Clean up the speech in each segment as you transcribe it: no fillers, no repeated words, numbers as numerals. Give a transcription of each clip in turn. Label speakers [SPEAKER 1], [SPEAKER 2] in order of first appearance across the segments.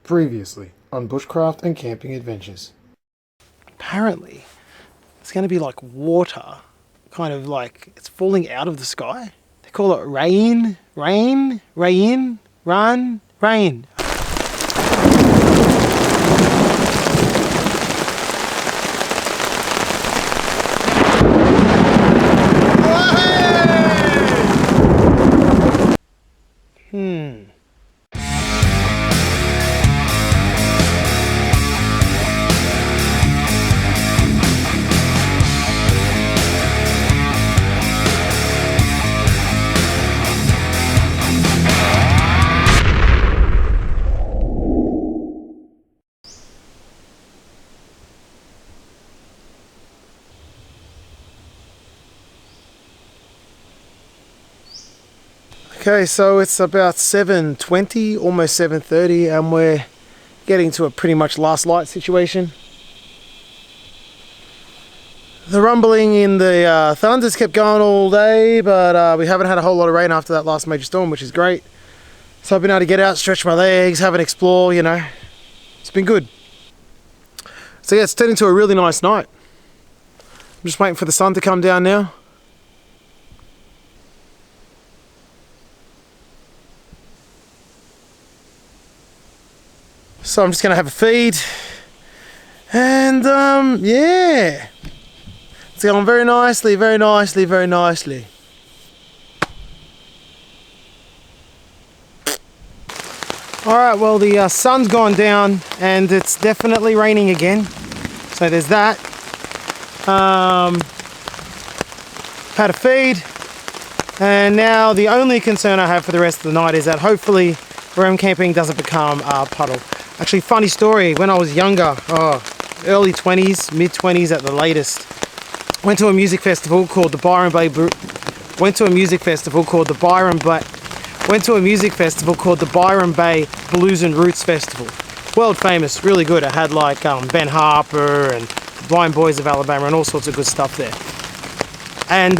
[SPEAKER 1] Previously on Bushcraft and Camping Adventures.
[SPEAKER 2] Apparently, it's going to be like water, kind of like it's falling out of the sky. They call it rain, rain, rain, run, rain. Okay, so it's about 7:20, almost 7:30, and we're getting to a pretty much last light situation. The rumbling in the thunders kept going all day, but we haven't had a whole lot of rain after that last major storm, which is great. So I've been able to get out, stretch my legs, have an explore, you know. It's been good. So yeah, it's turned into a really nice night. I'm just waiting for the sun to come down now. So I'm just going to have a feed, and yeah, it's going very nicely, very nicely, very nicely. Alright, well the sun's gone down and it's definitely raining again, so there's that. Had a feed, and now the only concern I have for the rest of the night is that hopefully where I'm camping doesn't become a puddle. Actually, funny story, when I was younger, early 20s, mid 20s at the latest, went to a music festival called the Byron Bay Blues and Roots Festival. World famous, really good. It had like Ben Harper and Blind Boys of Alabama and all sorts of good stuff there. And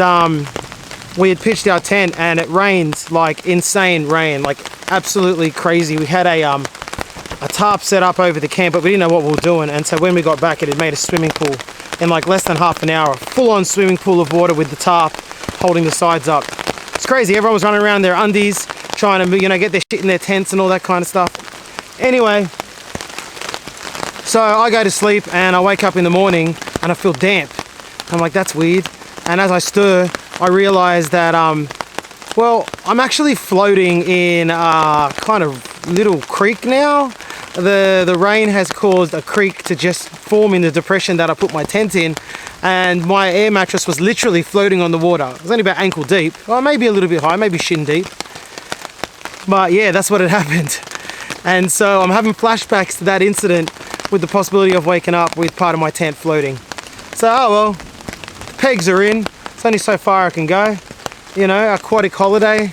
[SPEAKER 2] we had pitched our tent and it rained, like insane rain, like absolutely crazy. We had a tarp set up over the camp, but we didn't know what we were doing, and so when we got back it had made a swimming pool in like less than half an hour. Full-on swimming pool of water with the tarp holding the sides up. It's crazy. Everyone was running around their undies trying to, you know, get their shit in their tents and all that kind of stuff. Anyway, so I go to sleep and I wake up in the morning and I feel damp. I'm like, that's weird. And as I stir, I realize that well, I'm actually floating in a kind of little creek now. The rain has caused a creek to just form in the depression that I put my tent in, and my air mattress was literally floating on the water. It was only about ankle deep, well maybe a little bit high, maybe shin deep. But yeah, that's what had happened. And so I'm having flashbacks to that incident with the possibility of waking up with part of my tent floating. So oh well, pegs are in. It's only so far I can go. You know, aquatic holiday.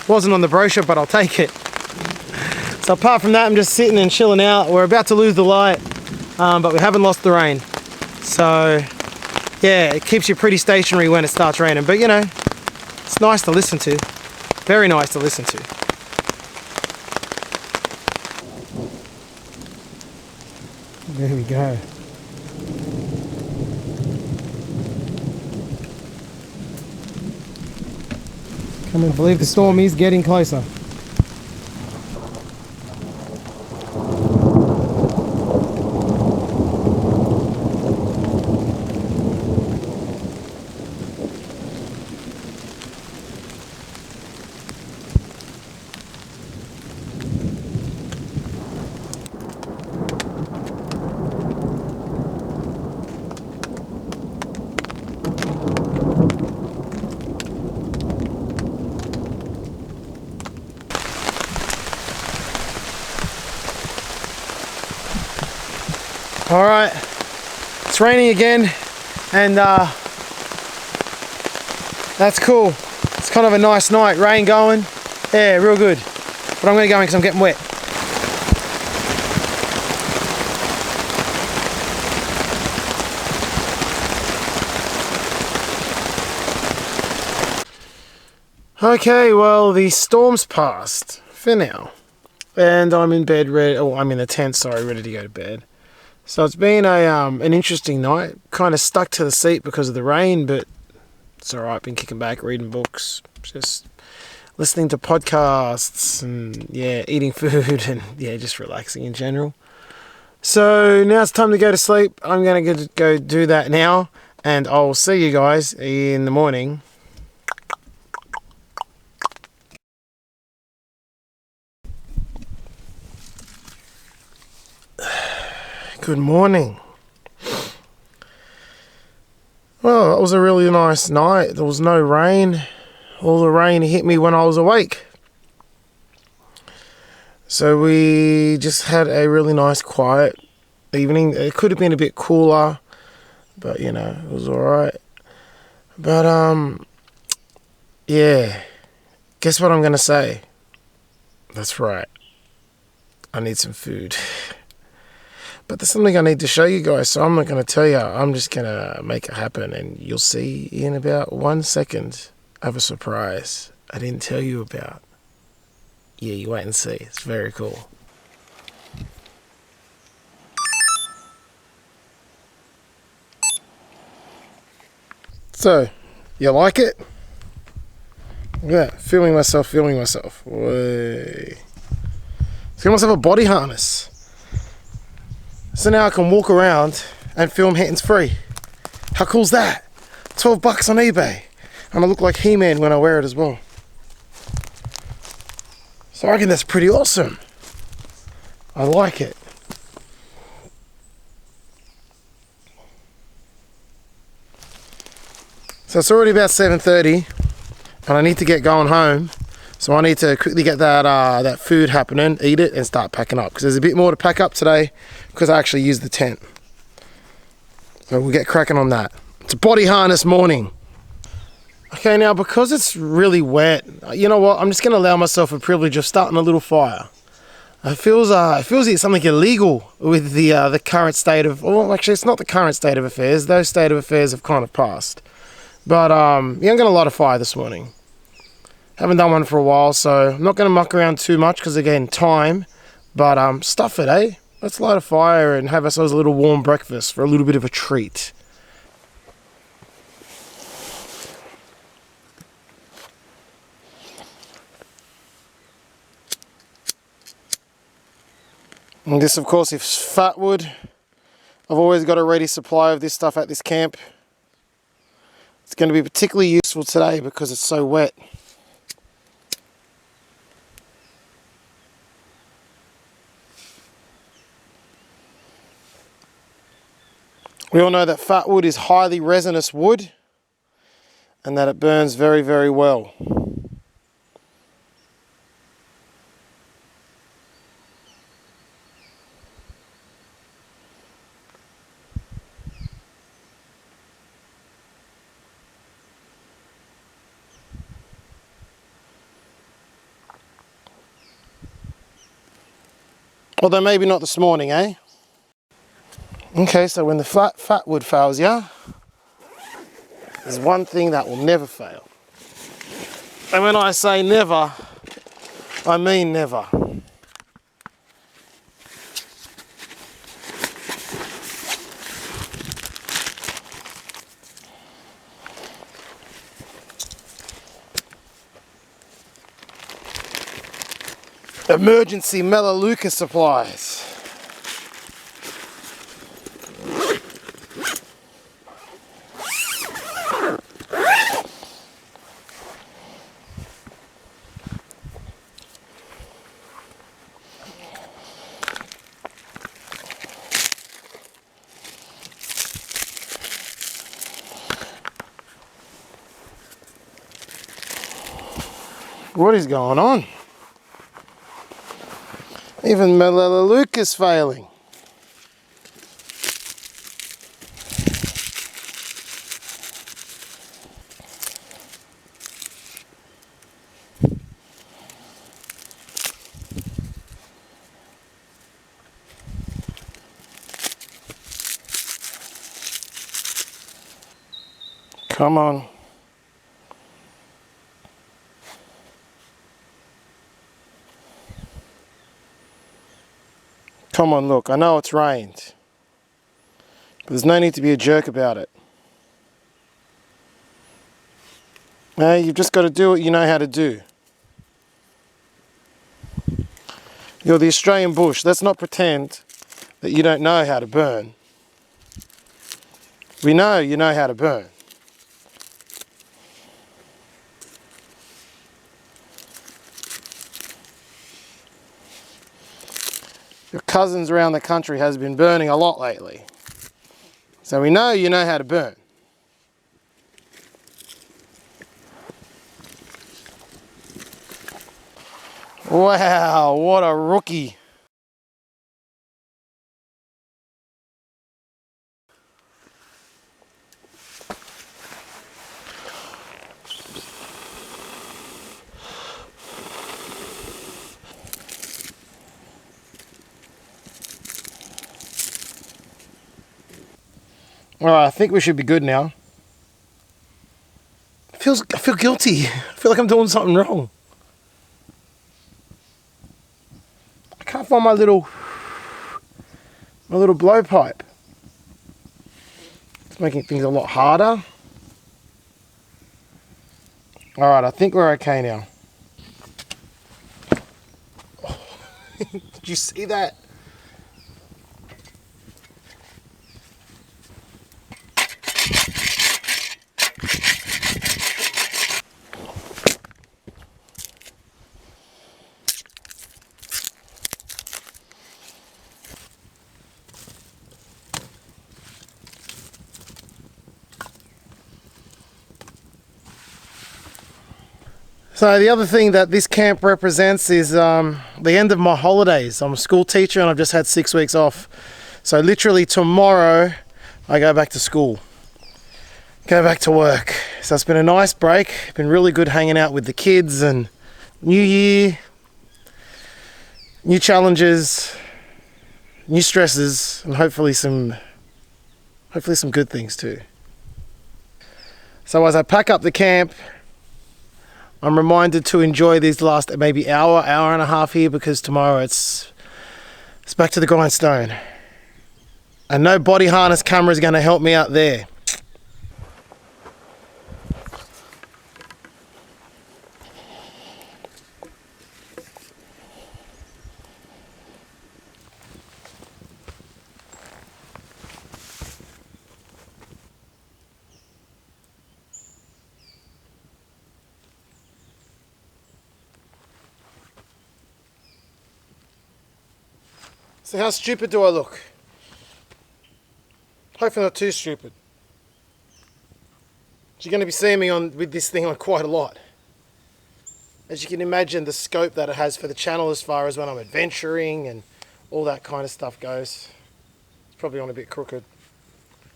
[SPEAKER 2] Wasn't on the brochure, but I'll take it. So apart from that, I'm just sitting and chilling out. We're about to lose the light, but we haven't lost the rain. So yeah, it keeps you pretty stationary when it starts raining. But you know, it's nice to listen to. Very nice to listen to. There we go. I believe the storm is getting closer. All right, it's raining again, and that's cool. It's kind of a nice night, rain going, yeah, real good. But I'm gonna go in because I'm getting wet. Okay, well, the storm's passed for now. and I'm in bed ready. Oh, I'm in the tent, sorry, ready to go to bed. So it's been an interesting night. Kind of stuck to the seat because of the rain, but it's alright. Been kicking back, reading books, just listening to podcasts, and yeah, eating food, and yeah, just relaxing in general. So now it's time to go to sleep. I'm gonna go do that now, and I'll see you guys in the morning. Good morning. Well, it was a really nice night. There was no rain. All the rain hit me when I was awake. So we just had a really nice quiet evening. It could have been a bit cooler, but you know, it was alright. But yeah. Guess what I'm gonna say? That's right. I need some food. But there's something I need to show you guys, so I'm not going to tell you. I'm just going to make it happen, and you'll see in about 1 second of a surprise I didn't tell you about. Yeah, you wait and see. It's very cool. So, you like it? Look at that. Filming myself. Way. Let's get myself a body harness. So now I can walk around and film hands-free. How cool's that? $12 on eBay. And I look like He-Man when I wear it as well. So I reckon that's pretty awesome. I like it. So it's already about 7:30 and I need to get going home. So I need to quickly get that food happening, eat it, and start packing up. Because there's a bit more to pack up today because I actually used the tent. So we'll get cracking on that. It's a body harness morning. Okay, now because it's really wet, you know what? I'm just going to allow myself a privilege of starting a little fire. It feels like something illegal with the current state of... Well, actually, it's not the current state of affairs. Those state of affairs have kind of passed. But yeah, I'm going to light a fire this morning. Haven't done one for a while, so I'm not going to muck around too much because, again, time. But stuff it, eh? Let's light a fire and have ourselves a little warm breakfast for a little bit of a treat. And this, of course, is fat wood. I've always got a ready supply of this stuff at this camp. It's going to be particularly useful today because it's so wet. We all know that fat wood is highly resinous wood and that it burns very, very well. Although maybe not this morning, eh? Okay, so when the fat wood fails you, there's one thing that will never fail. And when I say never, I mean never. Emergency Melaleuca supplies. What is going on? Even Melaleuca's failing. Come on. Come on, look, I know it's rained, but there's no need to be a jerk about it. No, you've just got to do what you know how to do. You're the Australian bush. Let's not pretend that you don't know how to burn. We know you know how to burn. Your cousins around the country has been burning a lot lately. So we know you know how to burn. Wow, what a rookie. Alright, I think we should be good now. I feel guilty. I feel like I'm doing something wrong. I can't find my little blowpipe. It's making things a lot harder. Alright, I think we're okay now. Did you see that? So the other thing that this camp represents is the end of my holidays. I'm a school teacher and I've just had 6 weeks off. So literally tomorrow I go back to school, go back to work. So it's been a nice break. Been really good hanging out with the kids, and new year, new challenges, new stresses, and hopefully some good things too. So as I pack up the camp, I'm reminded to enjoy these last maybe hour and a half here, because tomorrow it's back to the grindstone. And no body harness camera is going to help me out there. So how stupid do I look? Hopefully not too stupid. You're going to be seeing me with this thing on quite a lot. As you can imagine, the scope that it has for the channel as far as when I'm adventuring and all that kind of stuff goes. It's probably on a bit crooked.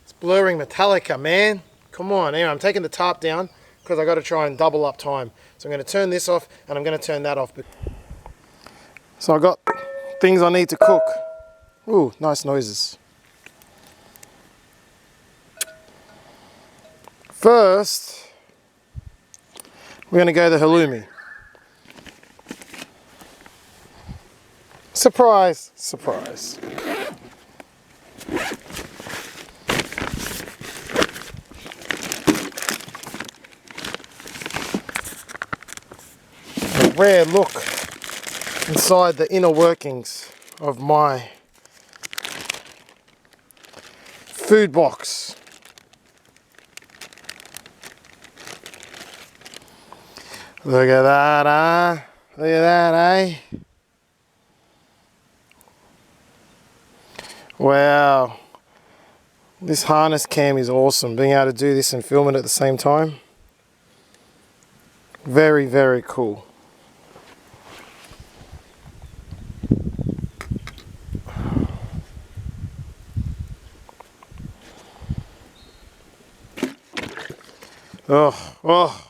[SPEAKER 2] It's blurring Metallica, man. Come on. Anyway, I'm taking the tarp down because I got to try and double up time. So I'm going to turn this off and I'm going to turn that off. So I got things I need to cook. Ooh, nice noises. First, we're going to go the halloumi. Surprise, surprise. A rare look inside the inner workings of my food box. Look at that, huh? Look at that, eh? Wow. This harness cam is awesome. Being able to do this and film it at the same time. Very, very cool.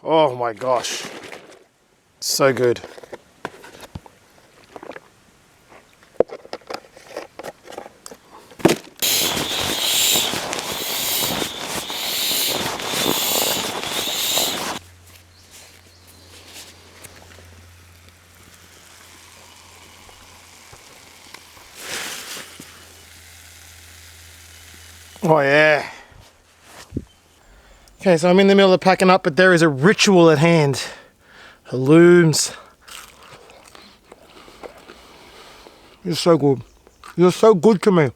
[SPEAKER 2] Oh my gosh. So good. Oh yeah. Okay, so I'm in the middle of packing up, but there is a ritual at hand. Halloums. You're so good. You're so good to me.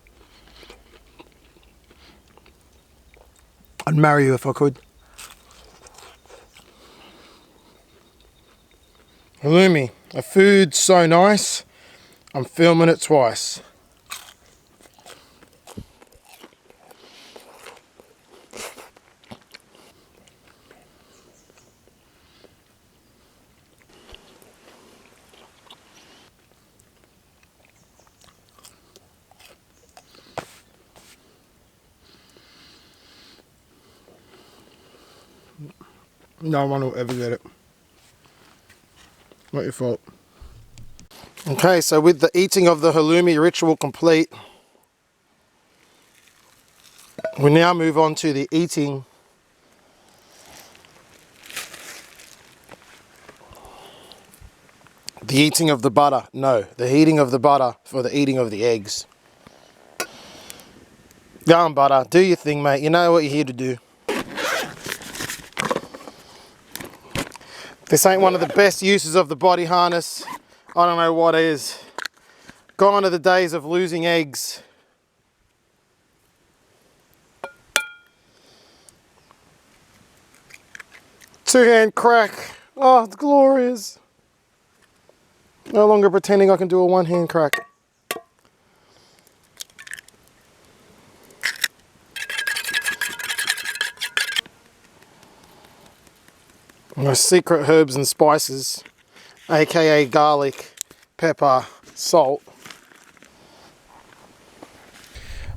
[SPEAKER 2] I'd marry you if I could. Halloumi, a food so nice, I'm filming it twice. No one will ever get it. Not your fault. Okay, so with the eating of the halloumi ritual complete, we now move on to the eating of the butter. No, the heating of the butter for the eating of the eggs. Go on, butter, do your thing, mate. You know what you're here to do. This ain't one of the best uses of the body harness. I don't know what is. Gone are the days of losing eggs. Two-hand crack. Oh, it's glorious. No longer pretending I can do a one-hand crack. My secret herbs and spices, aka garlic, pepper, salt.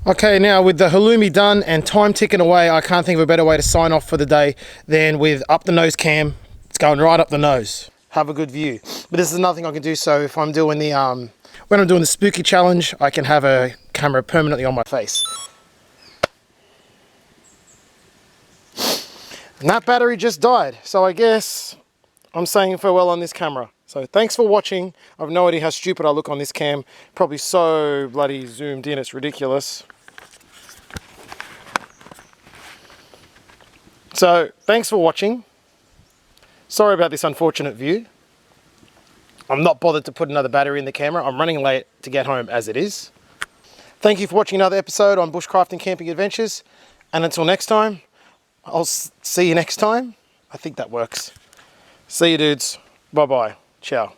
[SPEAKER 2] Okay, now with the halloumi done and time ticking away, I can't think of a better way to sign off for the day than with up the nose cam. It's going right up the nose. Have a good view. But this is nothing I can do, so if I'm doing the when I'm doing the spooky challenge, I can have a camera permanently on my face. And that battery just died, so I guess I'm saying farewell on this camera. So thanks for watching. I have no idea how stupid I look on this cam. Probably so bloody zoomed in, it's ridiculous. So thanks for watching. Sorry about this unfortunate view. I'm not bothered to put another battery in the camera. I'm running late to get home as it is. Thank you for watching another episode on Bushcraft and Camping Adventures. And until next time, I'll see you next time. I think that works. See you dudes. Bye-bye. Ciao.